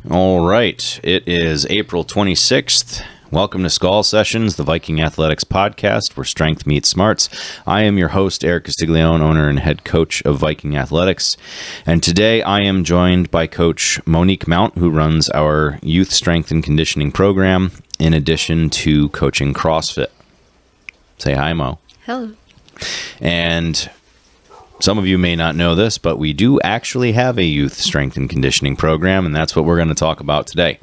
All right. It is April 26th. Welcome to Skol Sessions, the Viking Athletics podcast where strength meets smarts. I am your host, Eric Castiglione, owner and head coach of Viking Athletics. And today I am joined by Coach Monique Mount, who runs our youth strength and conditioning program, in addition to coaching CrossFit. Say hi, Mo. Hello. And some of you may not know this, but we do actually have a youth strength and conditioning program, and that's what we're going to talk about today.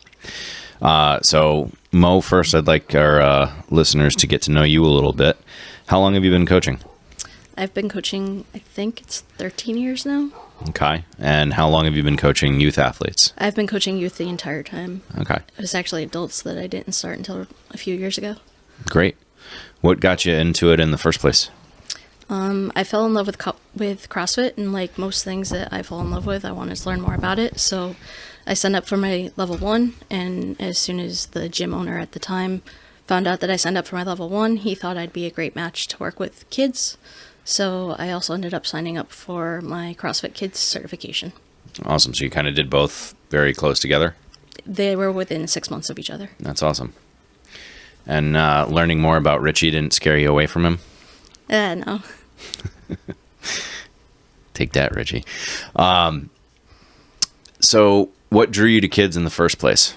So, Mo, first I'd like our listeners to get to know you a little bit. How long have you been coaching? I've been coaching, I think it's 13 years now. Okay. And how long have you been coaching youth athletes? I've been coaching youth the entire time. Okay. It was actually adults that I didn't start until a few years ago. Great. What got you into it in the first place? I fell in love with CrossFit, and like most things that I fall in love with, I wanted to learn more about it. So I signed up for my level 1, and as soon as the gym owner at the time found out that I signed up for my level 1, he thought I'd be a great match to work with kids. So I also ended up signing up for my CrossFit Kids certification. Awesome. So you kind of did both very close together? They were within 6 months of each other. That's awesome. And learning more about Richie didn't scare you away from him? No. Take that, Richie. So what drew you to kids in the first place?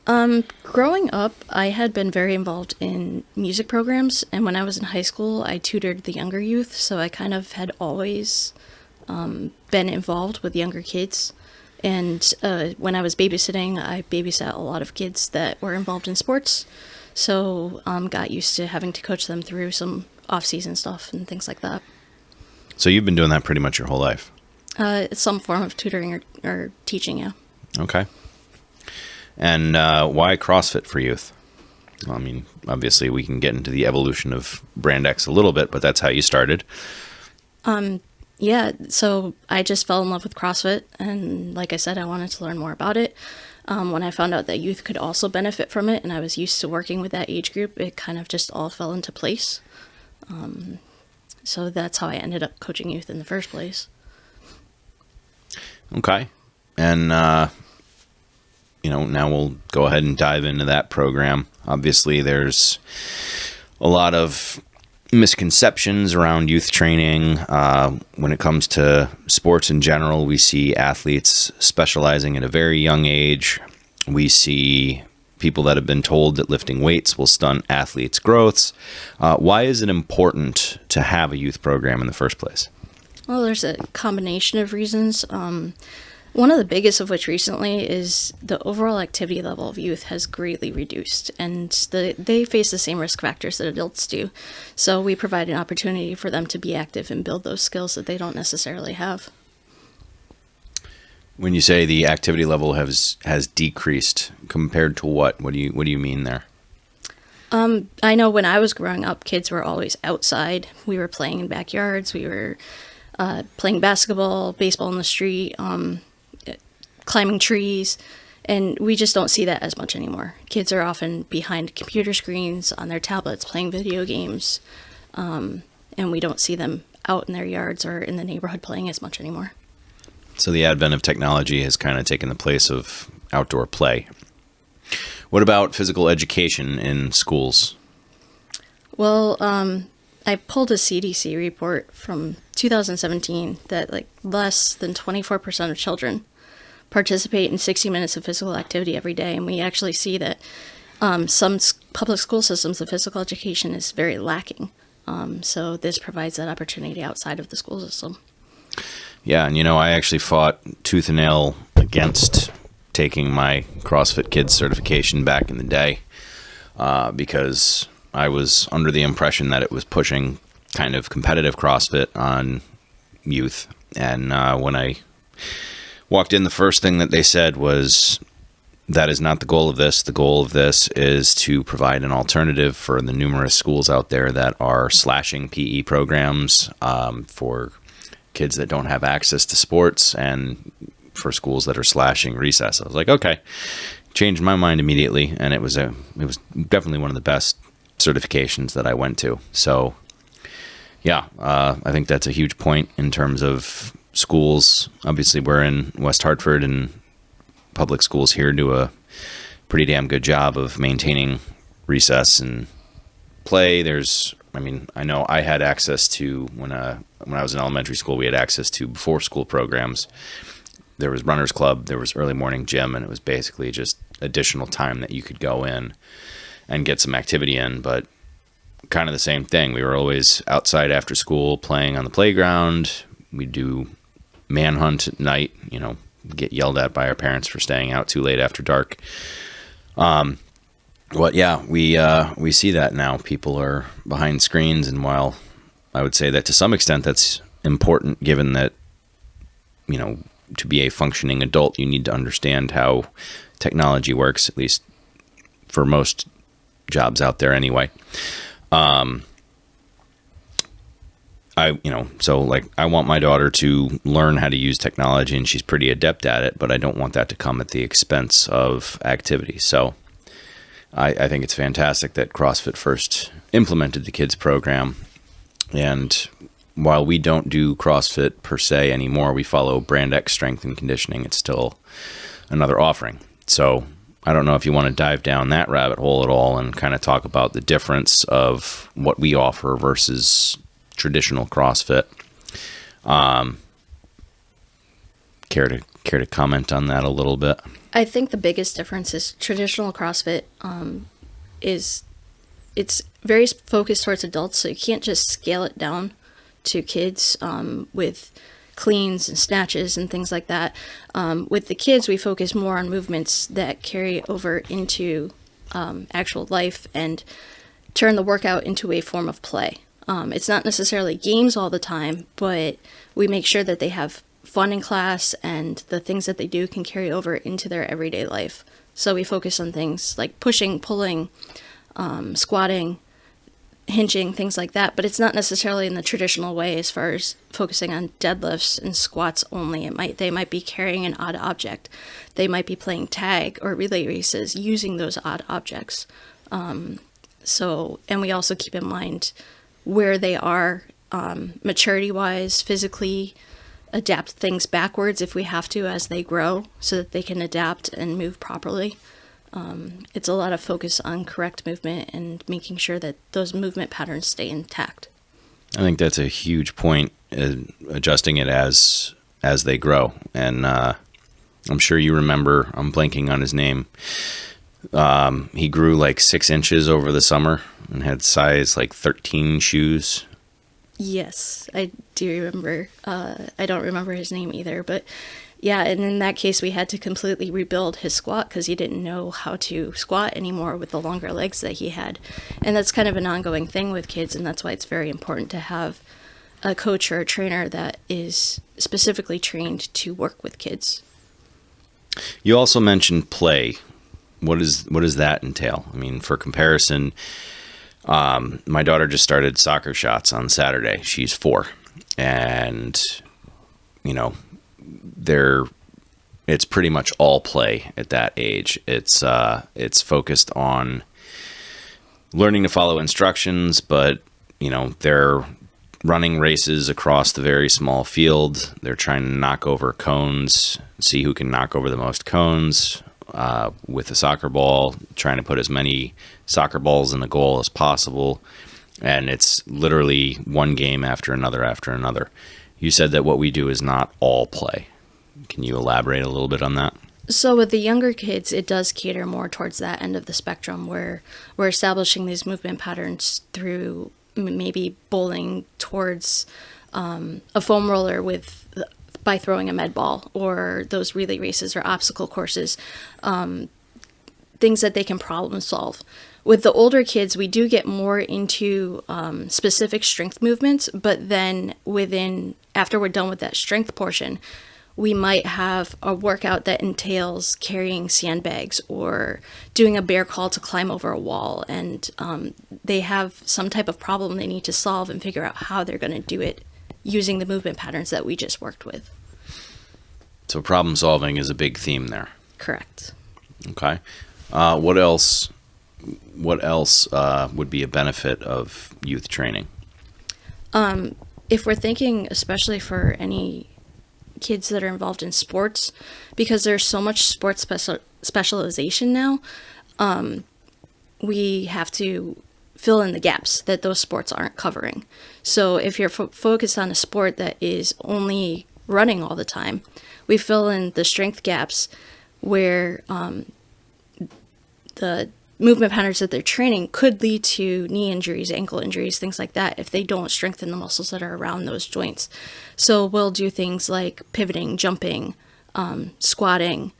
Growing up, I had been very involved in music programs, and when I was in high school, I tutored the younger youth, so I kind of had always been involved with younger kids. And when I was babysitting, I babysat a lot of kids that were involved in sports, so got used to having to coach them through some off-season stuff and things like that. So you've been doing that pretty much your whole life? Some form of tutoring or teaching, yeah. Okay. And why CrossFit for youth? Well, I mean, obviously we can get into the evolution of Brand X a little bit, but that's how you started. Yeah, so I just fell in love with CrossFit, and like I said, I wanted to learn more about it. When I found out that youth could also benefit from it, and I was used to working with that age group, it kind of just all fell into place. So that's how I ended up coaching youth in the first place. Okay. And, now we'll go ahead and dive into that program. Obviously, there's a lot of misconceptions around youth training. When it comes to sports in general, we see athletes specializing at a very young age. We see people that have been told that lifting weights will stunt athletes' growths. Why is it important to have a youth program in the first place? Well, there's a combination of reasons. One of the biggest of which recently is the overall activity level of youth has greatly reduced, and they face the same risk factors that adults do. So we provide an opportunity for them to be active and build those skills that they don't necessarily have. When you say the activity level has decreased, compared to what? What do you mean there? I know when I was growing up, kids were always outside. We were playing in backyards. We were playing basketball, baseball in the street, climbing trees, and we just don't see that as much anymore. Kids are often behind computer screens on their tablets playing video games, and we don't see them out in their yards or in the neighborhood playing as much anymore. So the advent of technology has kind of taken the place of outdoor play. What about physical education in schools? Well, I pulled a CDC report from 2017 that less than 24% of children participate in 60 minutes of physical activity every day, and we actually see that some public school systems of physical education is very lacking. So this provides that opportunity outside of the school system. Yeah, and I actually fought tooth and nail against taking my CrossFit Kids certification back in the day because I was under the impression that it was pushing kind of competitive CrossFit on youth. And when I walked in, the first thing that they said was, that is not the goal of this. The goal of this is to provide an alternative for the numerous schools out there that are slashing PE programs for kids that don't have access to sports, and for schools that are slashing recess. I was like, okay, changed my mind immediately, and it was definitely one of the best certifications that I went to. So yeah, I think that's a huge point in terms of schools. Obviously, we're in West Hartford, and public schools here do a pretty damn good job of maintaining recess and play. I know I had access to, when I was in elementary school, we had access to before school programs. There was runner's club, there was early morning gym, and it was basically just additional time that you could go in and get some activity in, but kind of the same thing. We were always outside after school playing on the playground. We'd do manhunt at night, get yelled at by our parents for staying out too late after dark. But yeah, we see that now. People are behind screens, and while I would say that to some extent that's important, given that, to be a functioning adult, you need to understand how technology works, at least for most jobs out there anyway. I want my daughter to learn how to use technology, and she's pretty adept at it, but I don't want that to come at the expense of activity. So I think it's fantastic that CrossFit first implemented the kids program. And while we don't do CrossFit per se anymore, we follow Brand X Strength and Conditioning. It's still another offering. So I don't know if you want to dive down that rabbit hole at all and kind of talk about the difference of what we offer versus traditional CrossFit. Care to comment on that a little bit? I think the biggest difference is traditional CrossFit it's very focused towards adults, so you can't just scale it down to kids with cleans and snatches and things like that. With the kids, we focus more on movements that carry over into actual life and turn the workout into a form of play. It's not necessarily games all the time, but we make sure that they have fun in class and the things that they do can carry over into their everyday life. So we focus on things like pushing, pulling, squatting, hinging, things like that, but it's not necessarily in the traditional way as far as focusing on deadlifts and squats only. They might be carrying an odd object. They might be playing tag or relay races using those odd objects. And we also keep in mind where they are maturity-wise, physically, adapt things backwards if we have to as they grow so that they can adapt and move properly. It's a lot of focus on correct movement and making sure that those movement patterns stay intact. I think that's a huge point, adjusting it as they grow. And I'm sure you remember, I'm blanking on his name. He grew like 6 inches over the summer and had size like 13 shoes. Yes, I do remember. I don't remember his name either, but yeah, and in that case, we had to completely rebuild his squat because he didn't know how to squat anymore with the longer legs that he had. And that's kind of an ongoing thing with kids, and that's why it's very important to have a coach or a trainer that is specifically trained to work with kids. You also mentioned play. What does that entail? I mean, for comparison, my daughter just started soccer shots on Saturday. She's 4, and it's pretty much all play at that age. It's focused on learning to follow instructions, but they're running races across the very small field. They're trying to knock over cones, see who can knock over the most cones with a soccer ball, trying to put as many soccer balls in the goal as possible. And it's literally one game after another after another. You said that what we do is not all play. Can you elaborate a little bit on that? So with the younger kids, it does cater more towards that end of the spectrum where we're establishing these movement patterns through maybe bowling towards a foam roller by throwing a med ball, or those relay races or obstacle courses, things that they can problem solve. With the older kids, we do get more into specific strength movements, but then after we're done with that strength portion, we might have a workout that entails carrying sandbags or doing a bear crawl to climb over a wall. And they have some type of problem they need to solve and figure out how they're going to do it using the movement patterns that we just worked with. So problem solving is a big theme there. Correct. Okay. What else would be a benefit of youth training? If we're thinking, especially for any kids that are involved in sports, because there's so much sports specialization now. We have to fill in the gaps that those sports aren't covering. So if you're focused on a sport that is only running all the time, we fill in the strength gaps where the movement patterns that they're training could lead to knee injuries, ankle injuries, things like that, if they don't strengthen the muscles that are around those joints. So we'll do things like pivoting, jumping, squatting.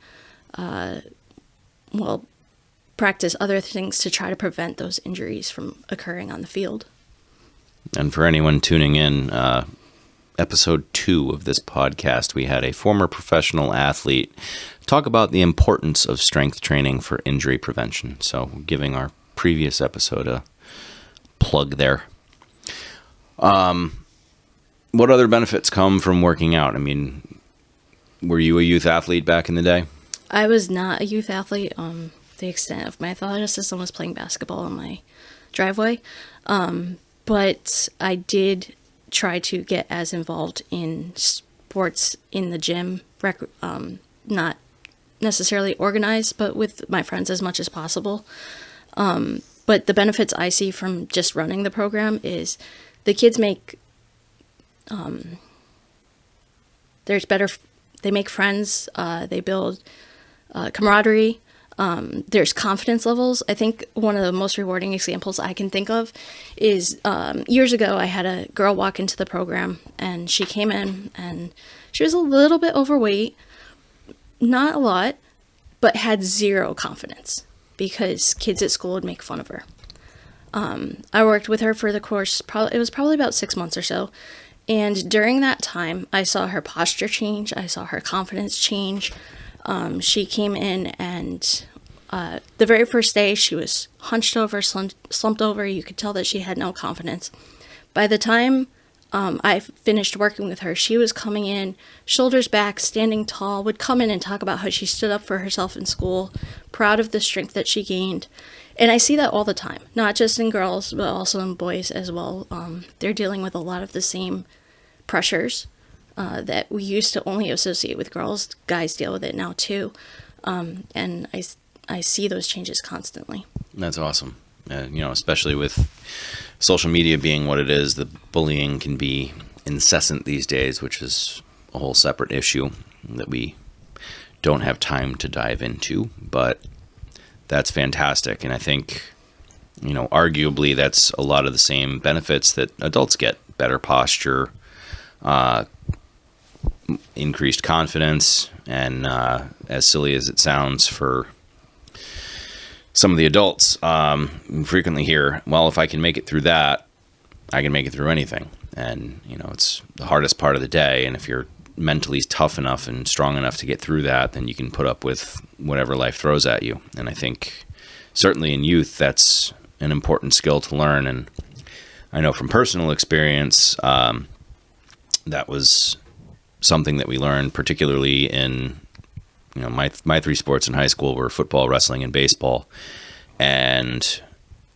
We'll practice other things to try to prevent those injuries from occurring on the field. And for anyone tuning in, episode 2 of this podcast, we had a former professional athlete talk about the importance of strength training for injury prevention. So giving our previous episode a plug there. What other benefits come from working out? I mean, were you a youth athlete back in the day? I was not a youth athlete. The extent of my athleticism was playing basketball in my driveway. But I did try to get as involved in sports in the gym, not necessarily organized, but with my friends as much as possible. But the benefits I see from just running the program is the kids make, they make friends, they build camaraderie. There's confidence levels. I think one of the most rewarding examples I can think of is years ago I had a girl walk into the program, and she came in and she was a little bit overweight, not a lot, but had zero confidence because kids at school would make fun of her. I worked with her for the course, it was probably about 6 months or so. And during that time, I saw her posture change. I saw her confidence change. She came in and the very first day she was hunched over, slumped over. You could tell that she had no confidence. By the time I finished working with her, she was coming in, shoulders back, standing tall, would come in and talk about how she stood up for herself in school, proud of the strength that she gained. And I see that all the time, not just in girls, but also in boys as well. They're dealing with a lot of the same pressures that we used to only associate with girls. Guys deal with it now too. And I see those changes constantly. That's awesome. Especially with social media being what it is, the bullying can be incessant these days, which is a whole separate issue that we don't have time to dive into. But that's fantastic. And I think, arguably that's a lot of the same benefits that adults get. Better posture, increased confidence, and as silly as it sounds for some of the adults, frequently hear, well, if I can make it through that, I can make it through anything. And, it's the hardest part of the day. And if you're mentally tough enough and strong enough to get through that, then you can put up with whatever life throws at you. And I think certainly in youth, that's an important skill to learn. And I know from personal experience, that was something that we learned, particularly in, my 3 sports in high school were football, wrestling, and baseball. And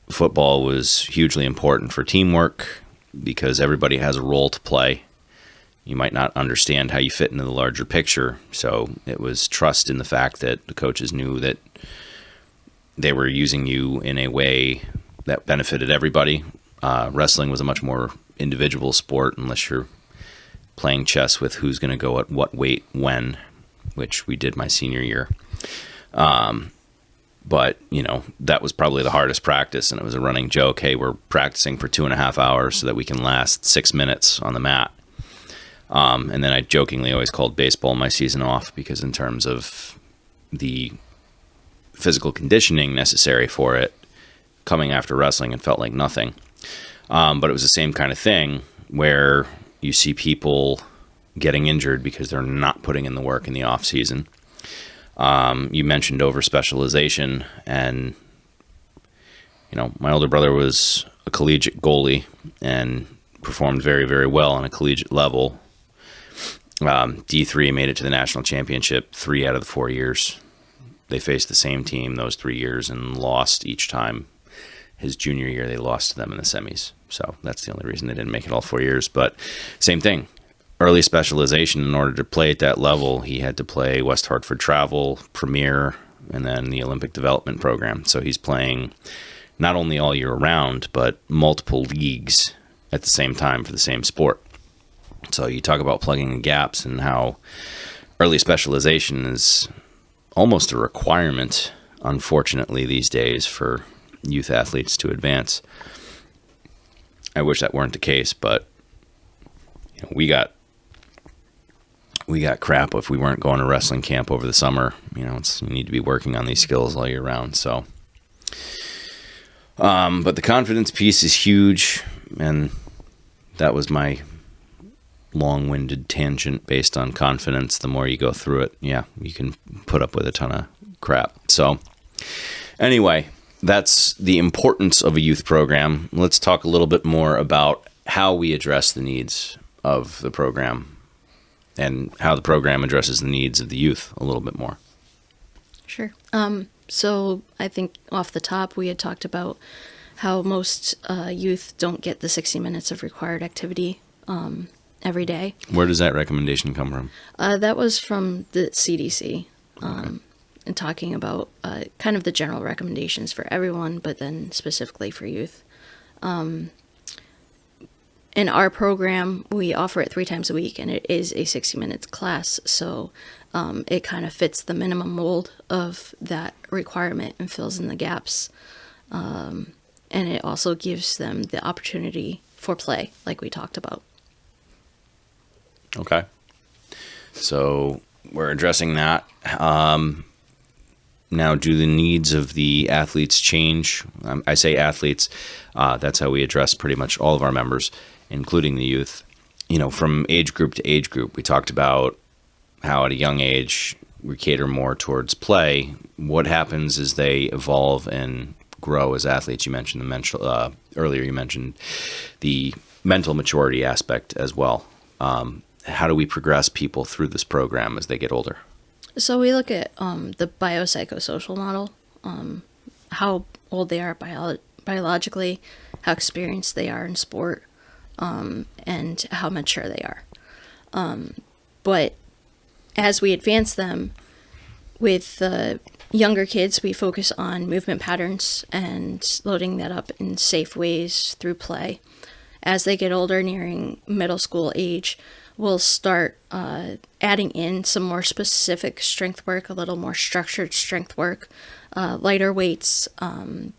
football was hugely important for teamwork because everybody has a role to play. You might not understand how you fit into the larger picture. So it was trust in the fact that the coaches knew that they were using you in a way that benefited everybody. Wrestling was a much more individual sport unless you're playing chess with who's going to go at what weight when, which we did my senior year. But, that was probably the hardest practice, and it was a running joke. Hey, we're practicing for 2.5 hours so that we can last 6 minutes on the mat. And then I jokingly always called baseball my season off because in terms of the physical conditioning necessary for it, coming after wrestling, it felt like nothing. But it was the same kind of thing where you see people getting injured because they're not putting in the work in the off season. You mentioned over specialization, and my older brother was a collegiate goalie and performed very, very well on a collegiate level. D3 made it to the national championship 3 out of the 4 years. They faced the same team those 3 years and lost each time. His junior year, they lost to them in the semis. So that's the only reason they didn't make it all 4 years. But same thing. early specialization. In order to play at that level, he had to play West Hartford Travel, Premier, and then the Olympic Development Program. So he's playing not only all year round, but multiple leagues at the same time for the same sport. So you talk about plugging the gaps and how early specialization is almost a requirement, unfortunately, these days for youth athletes to advance. I wish that weren't the case, but we got crap if we weren't going to wrestling camp over the summer. You need to be working on these skills all year round. So, but the confidence piece is huge, and that was my long-winded tangent based on confidence. The more you go through it, you can put up with a ton of crap. So anyway, that's the importance of a youth program. Let's talk a little bit more about how we address the needs of the program and how the program addresses the needs of the youth a little bit more. Sure. So I think off the top, we had talked about how most youth don't get the 60 minutes of required activity every day. Where does that recommendation come from? That was from the CDC, and talking about kind of the general recommendations for everyone, but then specifically for youth. In our program, we offer it 3 times a week, and it is a 60 minutes class, so it kind of fits the minimum mold of that requirement and fills in the gaps. And it also gives them the opportunity for play, like we talked about. Okay. So we're addressing that. Now, do the needs of the athletes change? I say athletes. That's how we address pretty much all of our members, including the youth. From age group to age group, we talked about how at a young age we cater more towards play. What happens as they evolve and grow as athletes? You mentioned earlier. You mentioned the mental maturity aspect as well. How do we progress people through this program as they get older? So we look at the biopsychosocial model, how old they are biologically, how experienced they are in sport, and how mature they are. But as we advance them, with the younger kids, we focus on movement patterns and loading that up in safe ways through play. As they get older, nearing middle school age, we'll start adding in some more specific strength work, a little more structured strength work, lighter weights,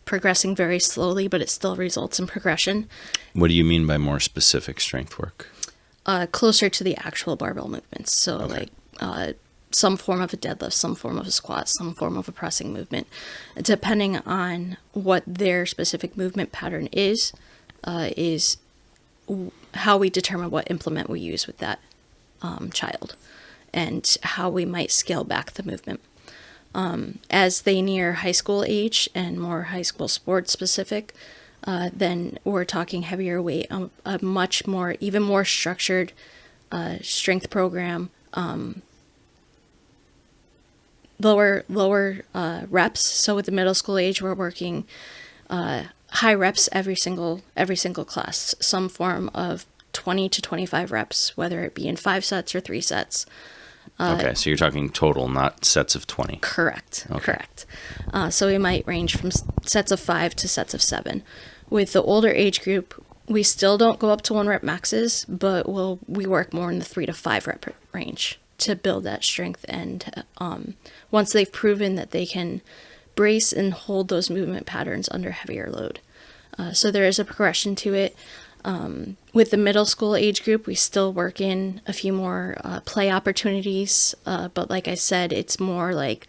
progressing very slowly, but it still results in progression. What do you mean by more specific strength work? Closer to the actual barbell movements. So Okay. like some form of a deadlift, some form of a squat, some form of a pressing movement. Depending on what their specific movement pattern is how we determine what implement we use with that child and how we might scale back the movement. As they near high school age and more high school sports specific, then we're talking heavier weight, a much more, even more structured strength program, lower reps. So with the middle school age, we're working high reps every single class, some form of 20 to 25 reps, whether it be in 5 sets or 3 sets. Okay, so you're talking total, not sets of 20. Correct. Okay. Correct. So it might range from sets of 5 to sets of 7. With the older age group, we still don't go up to 1 rep maxes, but we work more in the 3 to 5 rep range to build that strength. And once they've proven that they can brace and hold those movement patterns under heavier load. So there is a progression to it. With the middle school age group, we still work in a few more play opportunities, but like I said, it's more like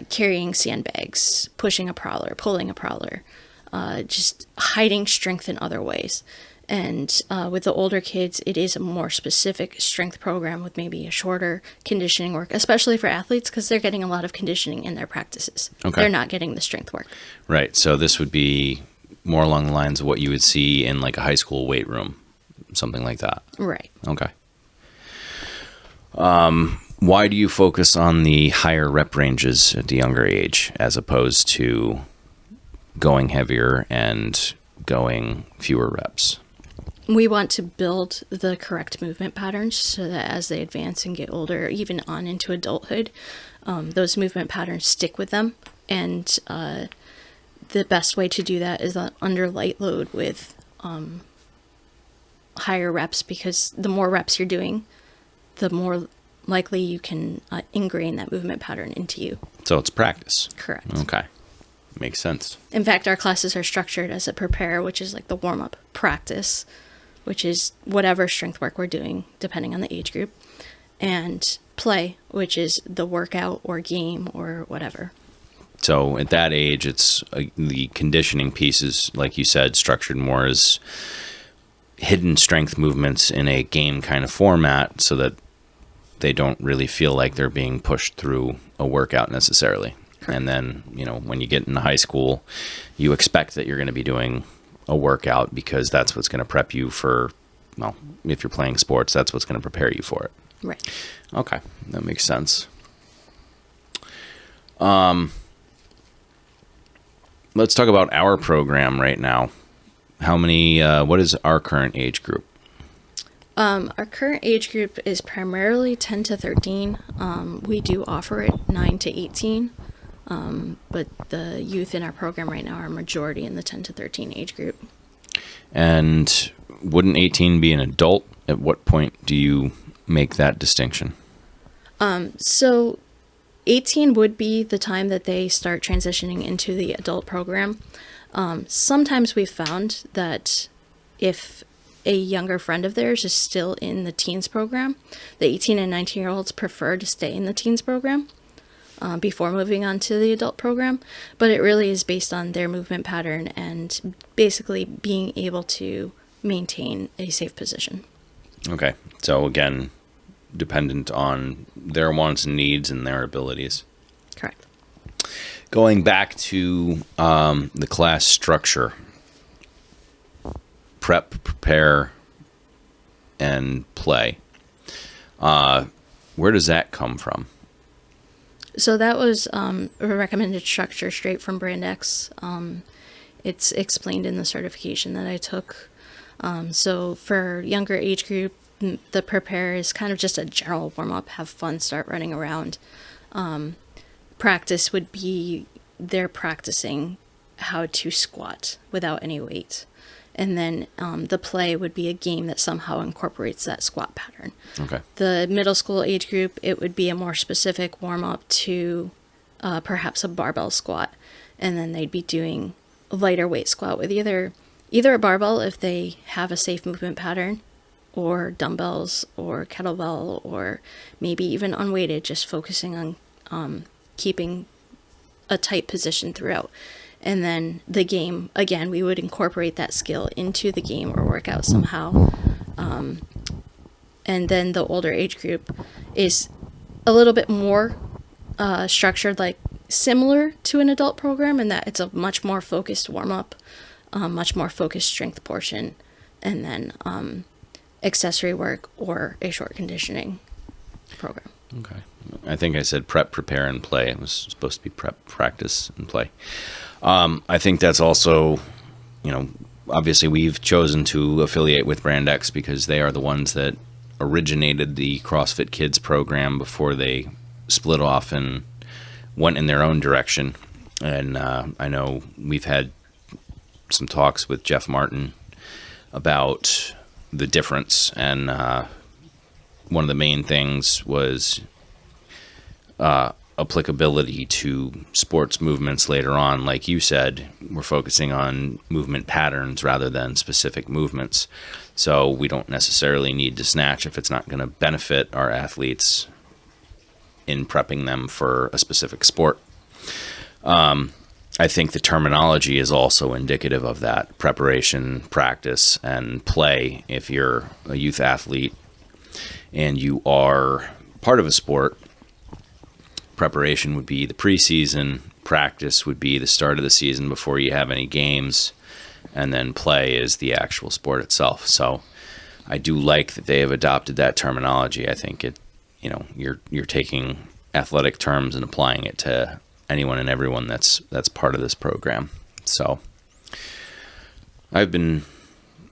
carrying sandbags, pushing a prowler, pulling a prowler, just hiding strength in other ways. And with the older kids, it is a more specific strength program with maybe a shorter conditioning work, especially for athletes, because they're getting a lot of conditioning in their practices. Okay. They're not getting the strength work. Right, so this would be more along the lines of what you would see in like a high school weight room, something like that. Right. Okay. Why do you focus on the higher rep ranges at the younger age as opposed to going heavier and going fewer reps? we want to build the correct movement patterns so that as they advance and get older, even on into adulthood, those movement patterns stick with them. And the best way to do that is under light load with higher reps, because the more reps you're doing, the more likely you can ingrain that movement pattern into you. So it's practice. Correct. Okay. Makes sense. In fact, our classes are structured as a prepare, which is like the warm-up, practice, which is whatever strength work we're doing, depending on the age group, and play, which is the workout or game or whatever. So at that age, it's the conditioning pieces, like you said, structured more as hidden strength movements in a game kind of format so that they don't really feel like they're being pushed through a workout necessarily. Correct. And then, when you get into high school, you expect that you're going to be doing a workout because that's what's going to prep you for, if you're playing sports, that's what's going to prepare you for it. Right. Okay. That makes sense. Let's talk about our program right now. What is our current age group? Our current age group is primarily 10 to 13. We do offer it 9 to 18. But the youth in our program right now are majority in the 10 to 13 age group. And wouldn't 18 be an adult? At what point do you make that distinction? So 18 would be the time that they start transitioning into the adult program. Sometimes we've found that if a younger friend of theirs is still in the teens program, the 18 and 19-year-olds prefer to stay in the teens program before moving on to the adult program. But it really is based on their movement pattern and basically being able to maintain a safe position. Okay. So again, dependent on their wants and needs and their abilities. Correct. Going back to the class structure, prep, prepare, and play. Where does that come from? So that was a recommended structure straight from Brand X. It's explained in the certification that I took. So for younger age group, the prepare is kind of just a general warm-up, have fun, start running around. Practice would be they're practicing how to squat without any weight. And then the play would be a game that somehow incorporates that squat pattern. Okay. The middle school age group, it would be a more specific warm-up to perhaps a barbell squat. And then they'd be doing a lighter weight squat with either a barbell if they have a safe movement pattern, or dumbbells or kettlebell, or maybe even unweighted, just focusing on keeping a tight position throughout. And then the game, again, we would incorporate that skill into the game or workout somehow. And then the older age group is a little bit more structured, like similar to an adult program, in that it's a much more focused warm-up, much more focused strength portion, and then accessory work or a short conditioning program. Okay. I think I said prep, prepare, and play. It was supposed to be prep, practice, and play. I think that's also, obviously we've chosen to affiliate with Brand X because they are the ones that originated the CrossFit Kids program before they split off and went in their own direction. And I know we've had some talks with Jeff Martin about the difference, and one of the main things was applicability to sports movements later on. Like you said, we're focusing on movement patterns rather than specific movements. So we don't necessarily need to snatch if it's not going to benefit our athletes in prepping them for a specific sport. I think the terminology is also indicative of that: preparation, practice, and play. If you're a youth athlete and you are part of a sport, preparation would be the preseason, practice would be the start of the season before you have any games, and then play is the actual sport itself. So I do like that they have adopted that terminology. I think you're taking athletic terms and applying it to anyone and everyone that's part of this program. So I've been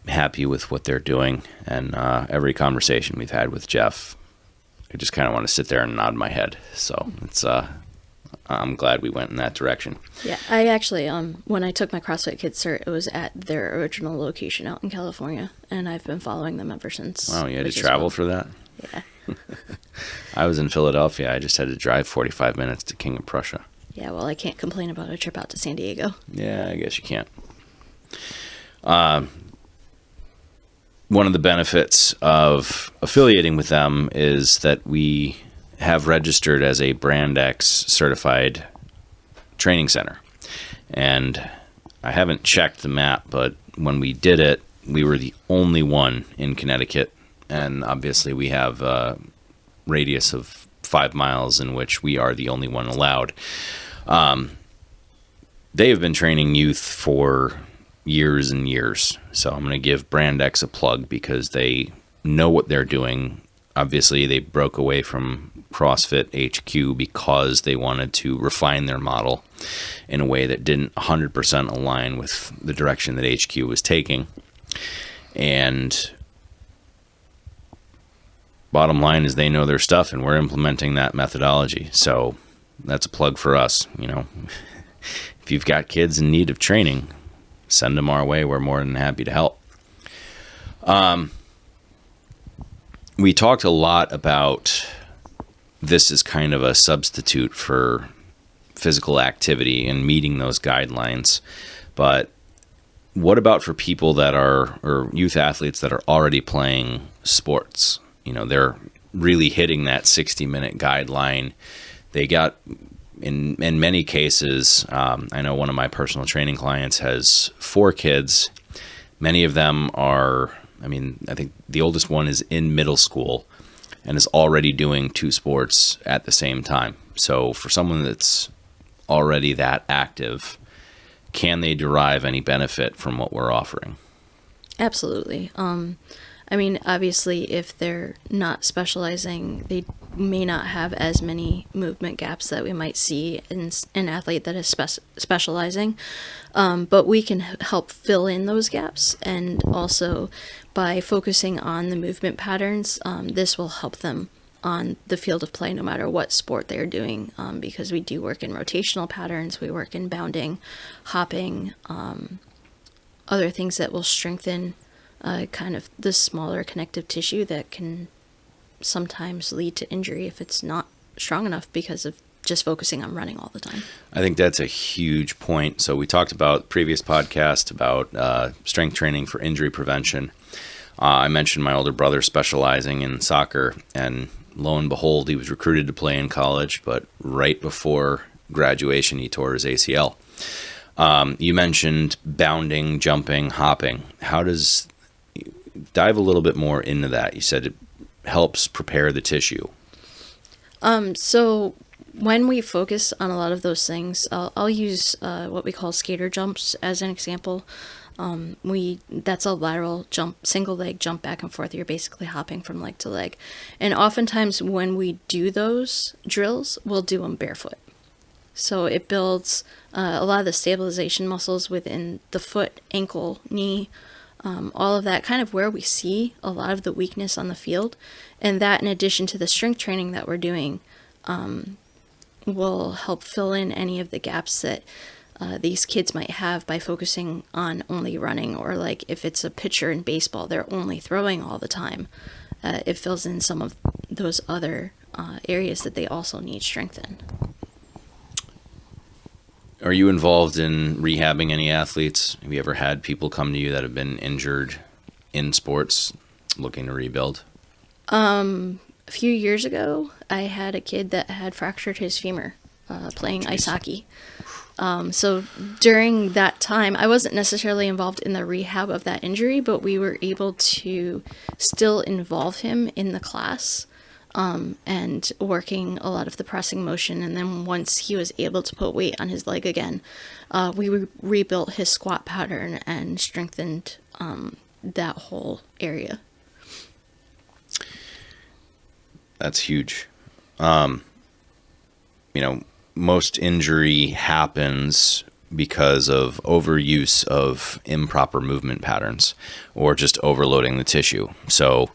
happy with what they're doing. And every conversation we've had with Jeff, I just kind of want to sit there and nod my head. So it's I'm glad we went in that direction. Yeah, I actually, when I took my CrossFit Kids cert, it was at their original location out in California, and I've been following them ever since. Wow, you had to travel for that? Yeah. I was in Philadelphia. I just had to drive 45 minutes to King of Prussia. Yeah, well, I can't complain about a trip out to San Diego. Yeah, I guess you can't. One of the benefits of affiliating with them is that we have registered as a Brand X certified training center. And I haven't checked the map, but when we did it, we were the only one in Connecticut. And obviously we have a radius of 5 miles in which we are the only one allowed. They have been training youth for years and years. So I'm going to give Brand X a plug because they know what they're doing. Obviously, they broke away from CrossFit HQ because they wanted to refine their model in a way that didn't 100% align with the direction that HQ was taking. And bottom line is they know their stuff, and we're implementing that methodology. So that's a plug for us. You know, if you've got kids in need of training, send them our way. We're more than happy to help. We talked a lot about this as kind of a substitute for physical activity and meeting those guidelines. But what about for people that are, or youth athletes that are already playing sports? You know, they're really hitting that 60-minute guideline. They got, in many cases, I know one of my personal training clients has 4 kids. Many of them are, I think the oldest one is in middle school and is already doing 2 sports at the same time. So for someone that's already that active, can they derive any benefit from what we're offering? Absolutely. Obviously, if they're not specializing, they may not have as many movement gaps that we might see in an athlete that is specializing. But we can help fill in those gaps. And also, by focusing on the movement patterns, this will help them on the field of play no matter what sport they're doing, because we do work in rotational patterns, we work in bounding, hopping, other things that will strengthen kind of the smaller connective tissue that can sometimes lead to injury if it's not strong enough because of just focusing on running all the time. I think that's a huge point. So we talked about previous podcast about strength training for injury prevention. I mentioned my older brother specializing in soccer, and lo and behold, he was recruited to play in college, but right before graduation, he tore his ACL. You mentioned bounding, jumping, hopping. Dive a little bit more into that. You said it helps prepare the tissue. So when we focus on a lot of those things, I'll use what we call skater jumps as an example. That's a lateral jump, single leg jump back and forth. You're basically hopping from leg to leg. And oftentimes when we do those drills, we'll do them barefoot. So it builds a lot of the stabilization muscles within the foot, ankle, knee, all of that, kind of where we see a lot of the weakness on the field. And that, in addition to the strength training that we're doing, will help fill in any of the gaps that these kids might have by focusing on only running, or like if it's a pitcher in baseball, they're only throwing all the time. It fills in some of those other areas that they also need strength in. Are you involved in rehabbing any athletes? Have you ever had people come to you that have been injured in sports looking to rebuild? A few years ago, I had a kid that had fractured his femur playing ice hockey. So during that time, I wasn't necessarily involved in the rehab of that injury, but we were able to still involve him in the class and working a lot of the pressing motion. And then once he was able to put weight on his leg again, we rebuilt his squat pattern and strengthened that whole area. That's huge. Most injury happens because of overuse of improper movement patterns or just overloading the tissue. So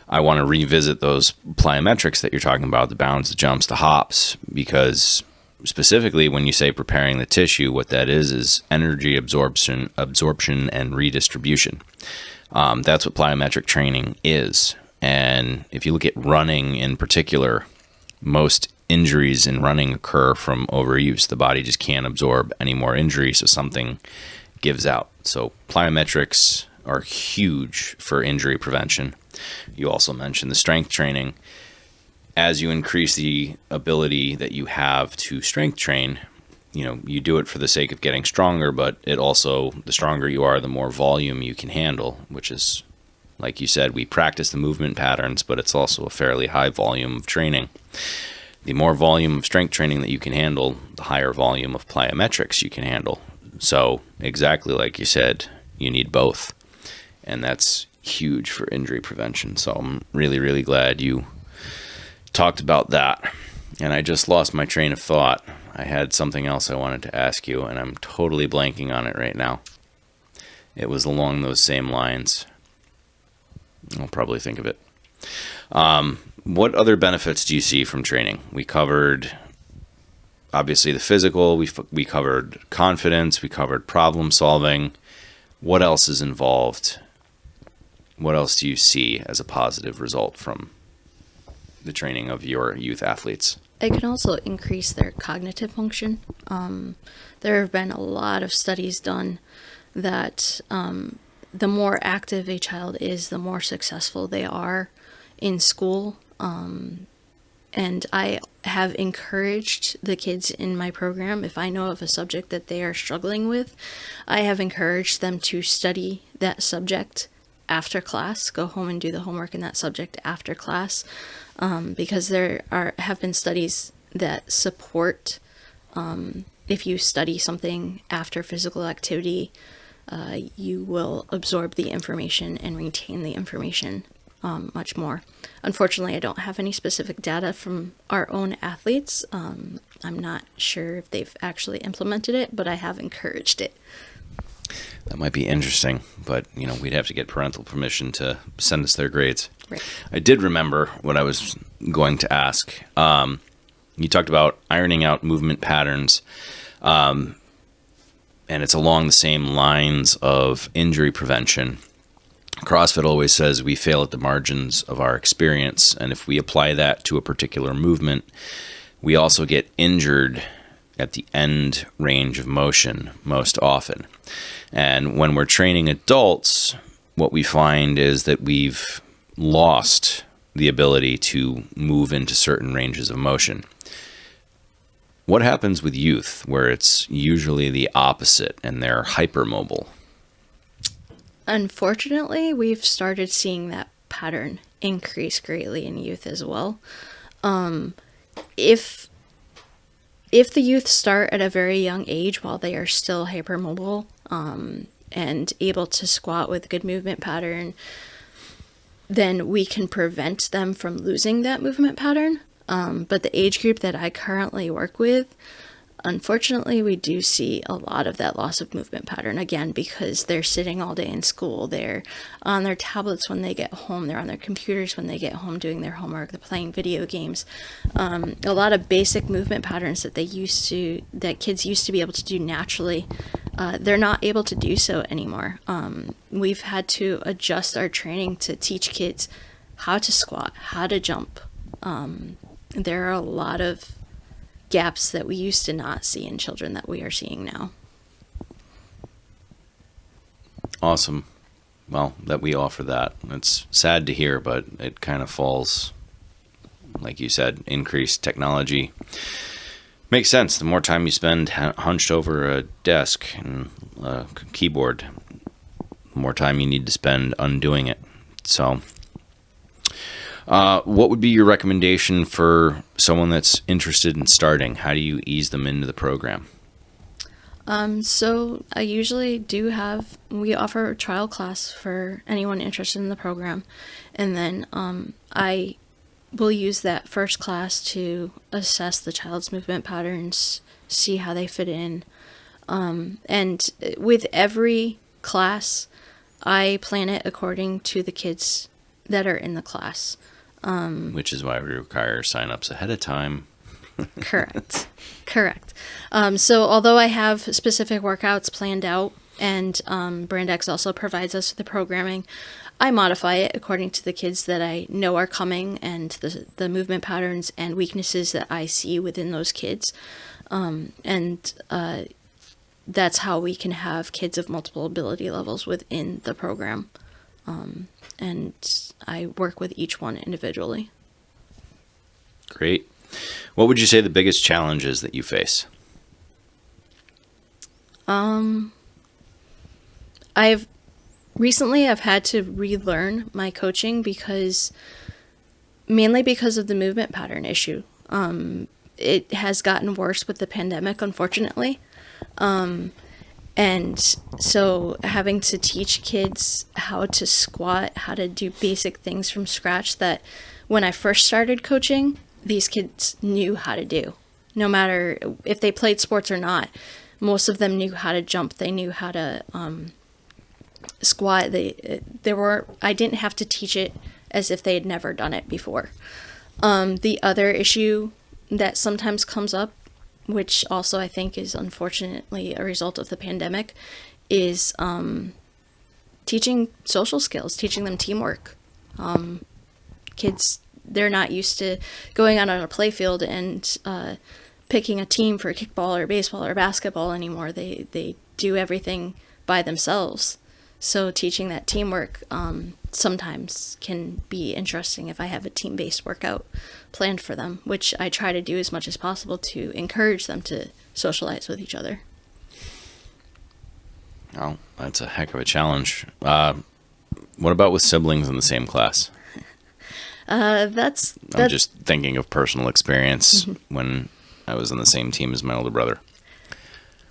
I want to revisit those plyometrics that you're talking about, the bounds, the jumps, the hops, because specifically when you say preparing the tissue, what that is energy absorption and redistribution. That's what plyometric training is. And if you look at running in particular, most injuries in running occur from overuse. The body just can't absorb any more injury, so something gives out. So plyometrics are huge for injury prevention. You also mentioned the strength training. As you increase the ability that you have to strength train, you do it for the sake of getting stronger, but it also, the stronger you are, the more volume you can handle, which is, like you said, we practice the movement patterns, but it's also a fairly high volume of training. The more volume of strength training that you can handle, the higher volume of plyometrics you can handle. So exactly like you said, you need both. And that's huge for injury prevention. So I'm really, really glad you talked about that. And I just lost my train of thought. I had something else I wanted to ask you, and I'm totally blanking on it right now. It was along those same lines. I'll probably think of it. What other benefits do you see from training? We covered, obviously, the physical. We covered confidence. We covered problem solving. What else is involved? What else do you see as a positive result from the training of your youth athletes? It can also increase their cognitive function. There have been a lot of studies done that the more active a child is, the more successful they are in school. And I have encouraged the kids in my program, if I know of a subject that they are struggling with, I have encouraged them to study that subject after class, go home and do the homework in that subject after class, because have been studies that support if you study something after physical activity, you will absorb the information and retain the information much more. Unfortunately, I don't have any specific data from our own athletes. I'm not sure if they've actually implemented it, but I have encouraged it. That might be interesting, but we'd have to get parental permission to send us their grades. Right. I did remember what I was going to ask. You talked about ironing out movement patterns, and it's along the same lines of injury prevention. CrossFit always says we fail at the margins of our experience, and if we apply that to a particular movement, we also get injured at the end range of motion most often. And when we're training adults, what we find is that we've lost the ability to move into certain ranges of motion. What happens with youth where it's usually the opposite and they're hypermobile? Unfortunately, we've started seeing that pattern increase greatly in youth as well. If the youth start at a very young age while they are still hypermobile and able to squat with a good movement pattern, then we can prevent them from losing that movement pattern. But the age group that I currently work with, unfortunately, we do see a lot of that loss of movement pattern, again, because they're sitting all day in school. They're on their tablets when they get home. They're on their computers when they get home doing their homework. They're playing video games. A lot of basic movement patterns that kids used to be able to do naturally, they're not able to do so anymore. We've had to adjust our training to teach kids how to squat, how to jump. There are a lot of gaps that we used to not see in children that we are seeing now. Awesome. Well, that we offer that. It's sad to hear, but it kind of falls, like you said, increased technology. Makes sense. The more time you spend hunched over a desk and a keyboard, the more time you need to spend undoing it. So what would be your recommendation for someone that's interested in starting? How do you ease them into the program? So I usually we offer a trial class for anyone interested in the program. And then I will use that first class to assess the child's movement patterns, see how they fit in. And with every class, I plan it according to the kids that are in the class. Which is why we require sign-ups ahead of time. Correct. Correct. So although I have specific workouts planned out, and Brand X also provides us with the programming, I modify it according to the kids that I know are coming and the movement patterns and weaknesses that I see within those kids. And that's how we can have kids of multiple ability levels within the program. And I work with each one individually. Great. What would you say the biggest challenge is that you face? I've had to relearn my coaching mainly because of the movement pattern issue. It has gotten worse with the pandemic, unfortunately. And so having to teach kids how to squat, how to do basic things from scratch that when I first started coaching, these kids knew how to do. No matter if they played sports or not, most of them knew how to jump. They knew how to squat. I didn't have to teach it as if they had never done it before. The other issue that sometimes comes up, which also I think is unfortunately a result of the pandemic, is teaching social skills, teaching them teamwork. Kids, they're not used to going out on a play field and picking a team for kickball or baseball or basketball anymore. They do everything by themselves. So teaching that teamwork sometimes can be interesting if I have a team-based workout planned for them, which I try to do as much as possible to encourage them to socialize with each other. Oh, that's a heck of a challenge. What about with siblings in the same class? I'm just thinking of personal experience when I was on the same team as my older brother.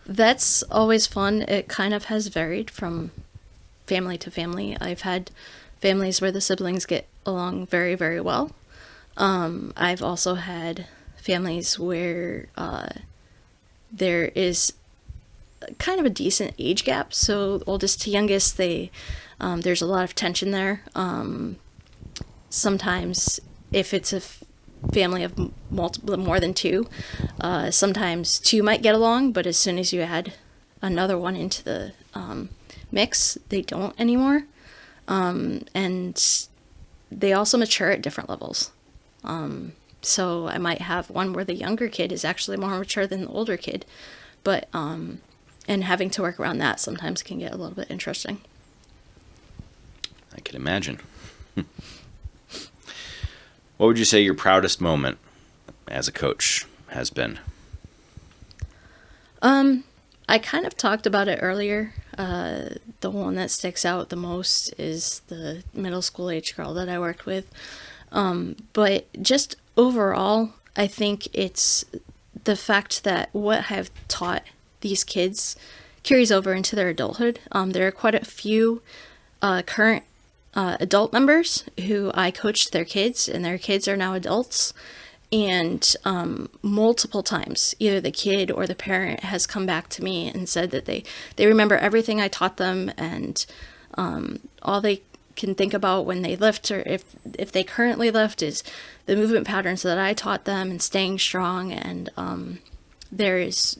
That's always fun. It kind of has varied from family to family. I've had families where the siblings get along very, very well. I've also had families where there is kind of a decent age gap. So oldest to youngest, there's a lot of tension there. Sometimes if it's a family of more than two, sometimes two might get along, but as soon as you add another one into the mix, they don't anymore. And they also mature at different levels. So I might have one where the younger kid is actually more mature than the older kid, but and having to work around that sometimes can get a little bit interesting. I can imagine. What would you say your proudest moment as a coach has been? I kind of talked about it earlier. The one that sticks out the most is the middle school age girl that I worked with. But just overall, I think it's the fact that what I've taught these kids carries over into their adulthood. There are quite a few current adult members who I coached their kids, and their kids are now adults. And multiple times, either the kid or the parent has come back to me and said that they remember everything I taught them, and all they can think about when they lift, or if they currently lift, is the movement patterns that I taught them and staying strong. And there is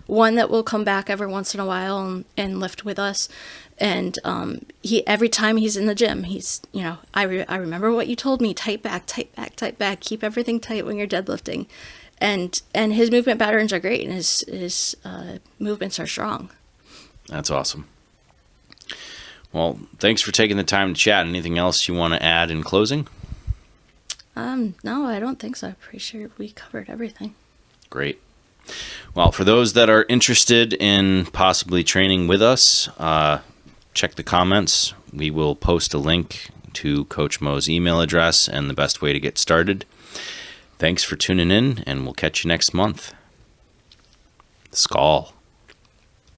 one that will come back every once in a while and lift with us. And he, every time he's in the gym, he's, I remember what you told me, tight back, keep everything tight when you're deadlifting. And his movement patterns are great, and his movements are strong. That's awesome. Well, thanks for taking the time to chat. Anything else you want to add in closing? No, I don't think so. I'm pretty sure we covered everything. Great. Well, for those that are interested in possibly training with us, check the comments. We will post a link to Coach Mo's email address and the best way to get started. Thanks for tuning in, and we'll catch you next month. Skol.